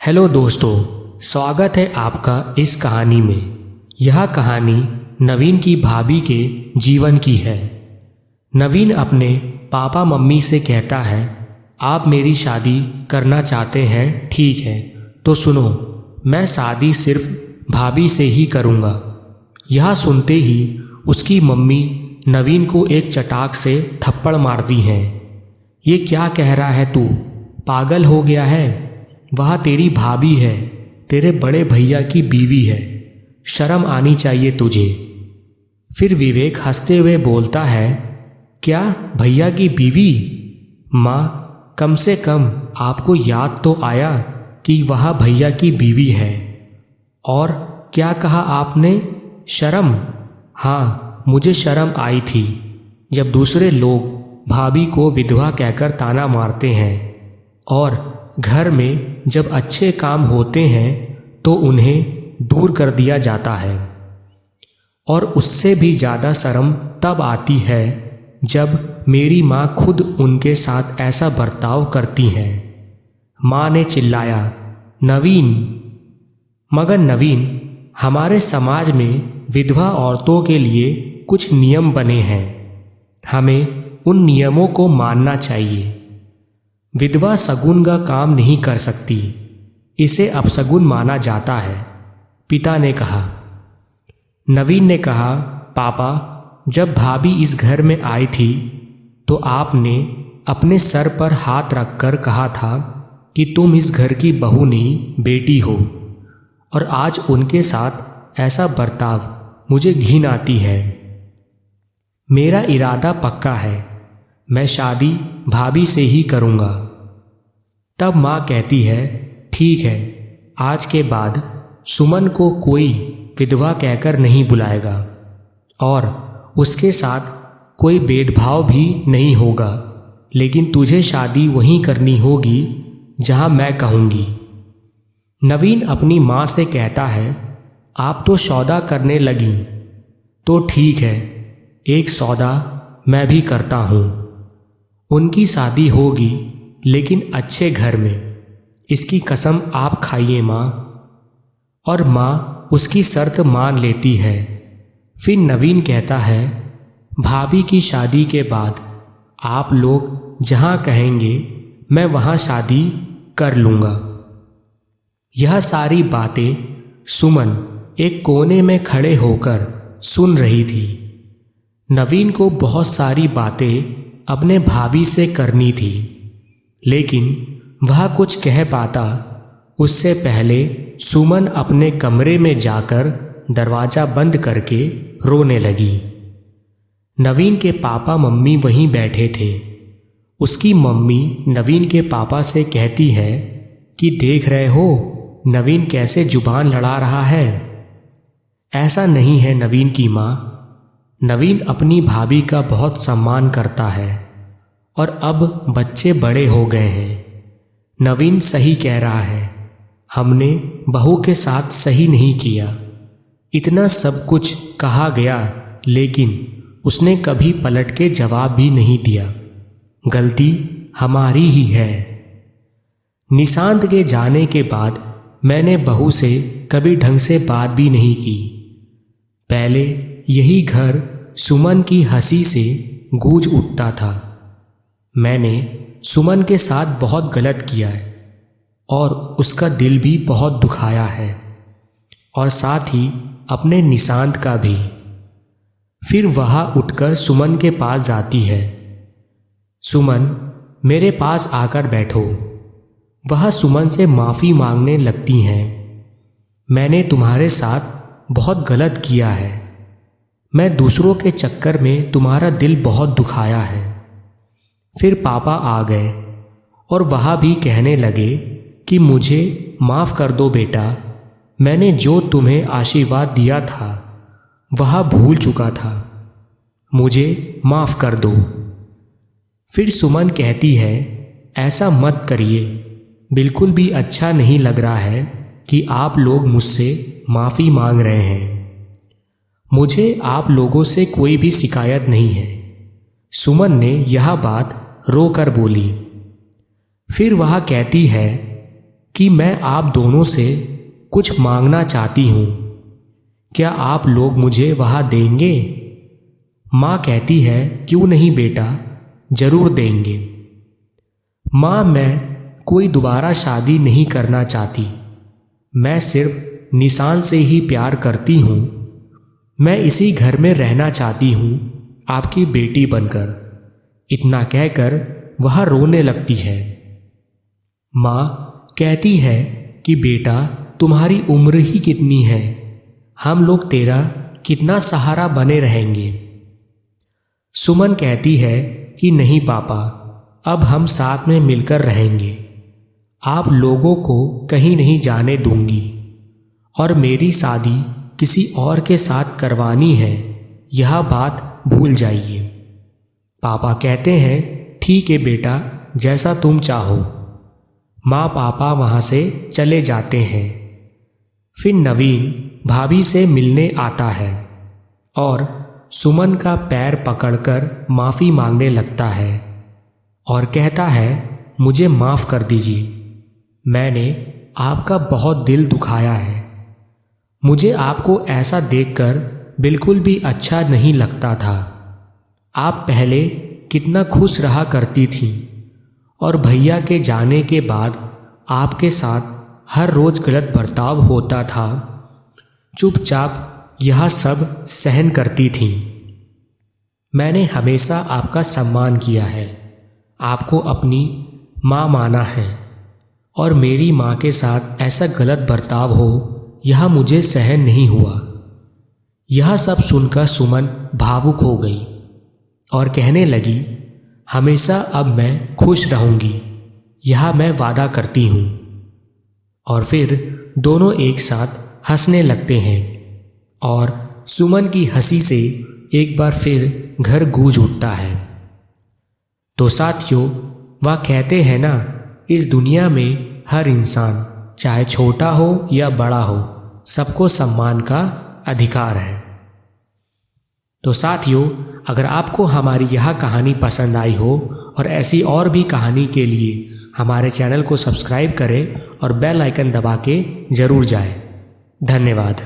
Hello दोस्तों, स्वागत है आपका इस कहानी में। यह कहानी नवीन की भाभी के जीवन की है। नवीन अपने पापा मम्मी से कहता है, आप मेरी शादी करना चाहते हैं, ठीक है तो सुनो, मैं शादी सिर्फ भाभी से ही करूँगा। यह सुनते ही उसकी मम्मी नवीन को एक चटाक से थप्पड़ मारती हैं। ये क्या कह रहा है तू, पागल हो गया है? वह तेरी भाभी है, तेरे बड़े भैया की बीवी है, शर्म आनी चाहिए तुझे। फिर विवेक हंसते हुए बोलता है, क्या भैया की बीवी? माँ, कम से कम आपको याद तो आया कि वह भैया की बीवी है। और क्या कहा आपने, शर्म? हाँ, मुझे शर्म आई थी जब दूसरे लोग भाभी को विधवा कहकर ताना मारते हैं और घर में जब अच्छे काम होते हैं तो उन्हें दूर कर दिया जाता है। और उससे भी ज़्यादा शर्म तब आती है जब मेरी माँ खुद उनके साथ ऐसा बर्ताव करती हैं। माँ ने चिल्लाया, नवीन। मगर नवीन, हमारे समाज में विधवा औरतों के लिए कुछ नियम बने हैं, हमें उन नियमों को मानना चाहिए। विधवा शगुन का काम नहीं कर सकती, इसे अपशगुन माना जाता है, पिता ने कहा। नवीन ने कहा, पापा, जब भाभी इस घर में आई थी तो आपने अपने सर पर हाथ रखकर कहा था कि तुम इस घर की बहू नहीं, बेटी हो, और आज उनके साथ ऐसा बर्ताव मुझे घिन आती है। मेरा इरादा पक्का है, मैं शादी भाभी से ही करूँगा। तब माँ कहती है, ठीक है, आज के बाद सुमन को कोई विधवा कहकर नहीं बुलाएगा और उसके साथ कोई भेदभाव भी नहीं होगा, लेकिन तुझे शादी वहीं करनी होगी जहाँ मैं कहूँगी। नवीन अपनी माँ से कहता है, आप तो सौदा करने लगी, तो ठीक है, एक सौदा मैं भी करता हूँ। उनकी शादी होगी, लेकिन अच्छे घर में, इसकी कसम आप खाइए माँ। और माँ उसकी शर्त मान लेती है। फिर नवीन कहता है, भाभी की शादी के बाद आप लोग जहाँ कहेंगे मैं वहाँ शादी कर लूँगा। यह सारी बातें सुमन एक कोने में खड़े होकर सुन रही थी। नवीन को बहुत सारी बातें अपने भाभी से करनी थी, लेकिन वह कुछ कह पाता उससे पहले सुमन अपने कमरे में जाकर दरवाज़ा बंद करके रोने लगी। नवीन के पापा मम्मी वहीं बैठे थे। उसकी मम्मी नवीन के पापा से कहती है कि देख रहे हो नवीन कैसे जुबान लड़ा रहा है। ऐसा नहीं है नवीन की माँ, नवीन अपनी भाभी का बहुत सम्मान करता है और अब बच्चे बड़े हो गए हैं। नवीन सही कह रहा है, हमने बहू के साथ सही नहीं किया। इतना सब कुछ कहा गया, लेकिन उसने कभी पलट के जवाब भी नहीं दिया। गलती हमारी ही है। निशांत के जाने के बाद मैंने बहू से कभी ढंग से बात भी नहीं की। पहले यही घर सुमन की हंसी से गूंज उठता था। मैंने सुमन के साथ बहुत गलत किया है और उसका दिल भी बहुत दुखाया है, और साथ ही अपने निशांत का भी। फिर वह उठकर सुमन के पास जाती है। सुमन, मेरे पास आकर बैठो। वह सुमन से माफ़ी मांगने लगती हैं। मैंने तुम्हारे साथ बहुत गलत किया है। मैं दूसरों के चक्कर में तुम्हारा दिल बहुत दुखाया है। फिर पापा आ गए और वह भी कहने लगे कि मुझे माफ़ कर दो बेटा, मैंने जो तुम्हें आशीर्वाद दिया था वह भूल चुका था, मुझे माफ़ कर दो। फिर सुमन कहती है, ऐसा मत करिए, बिल्कुल भी अच्छा नहीं लग रहा है कि आप लोग मुझसे माफ़ी मांग रहे हैं। मुझे आप लोगों से कोई भी शिकायत नहीं है। सुमन ने यह बात रोकर बोली। फिर वह कहती है, कि मैं आप दोनों से कुछ मांगना चाहती हूँ। क्या आप लोग मुझे वहाँ देंगे? माँ कहती है, क्यों नहीं बेटा, जरूर देंगे। माँ, मैं कोई दोबारा शादी नहीं करना चाहती। मैं सिर्फ निशान से ही प्यार करती हूँ। मैं इसी घर में रहना चाहती हूँ, आपकी बेटी बनकर। इतना कहकर वह रोने लगती है। माँ कहती है कि बेटा, तुम्हारी उम्र ही कितनी है, हम लोग तेरा कितना सहारा बने रहेंगे। सुमन कहती है कि नहीं पापा, अब हम साथ में मिलकर रहेंगे। आप लोगों को कहीं नहीं जाने दूंगी और मेरी शादी किसी और के साथ करवानी है, यह बात भूल जाइए। पापा कहते हैं, ठीक है बेटा, जैसा तुम चाहो। माँ पापा वहाँ से चले जाते हैं। फिर नवीन भाभी से मिलने आता है और सुमन का पैर पकड़कर माफ़ी मांगने लगता है और कहता है, मुझे माफ़ कर दीजिए, मैंने आपका बहुत दिल दुखाया है। मुझे आपको ऐसा देखकर बिल्कुल भी अच्छा नहीं लगता था। आप पहले कितना खुश रहा करती थी और भैया के जाने के बाद आपके साथ हर रोज़ गलत बर्ताव होता था। चुपचाप यह सब सहन करती थी। मैंने हमेशा आपका सम्मान किया है, आपको अपनी माँ माना है और मेरी माँ के साथ ऐसा गलत बर्ताव हो, यह मुझे सहन नहीं हुआ। यह सब सुनकर सुमन भावुक हो गई और कहने लगी, हमेशा अब मैं खुश रहूँगी, यह मैं वादा करती हूँ। और फिर दोनों एक साथ हंसने लगते हैं और सुमन की हंसी से एक बार फिर घर गूंज उठता है। तो साथियों, वह कहते हैं ना, इस दुनिया में हर इंसान, चाहे छोटा हो या बड़ा हो, सबको सम्मान का अधिकार है। तो साथियों, अगर आपको हमारी यह कहानी पसंद आई हो और ऐसी और भी कहानी के लिए हमारे चैनल को सब्सक्राइब करें और बेल आइकन दबा के ज़रूर जाएं। धन्यवाद।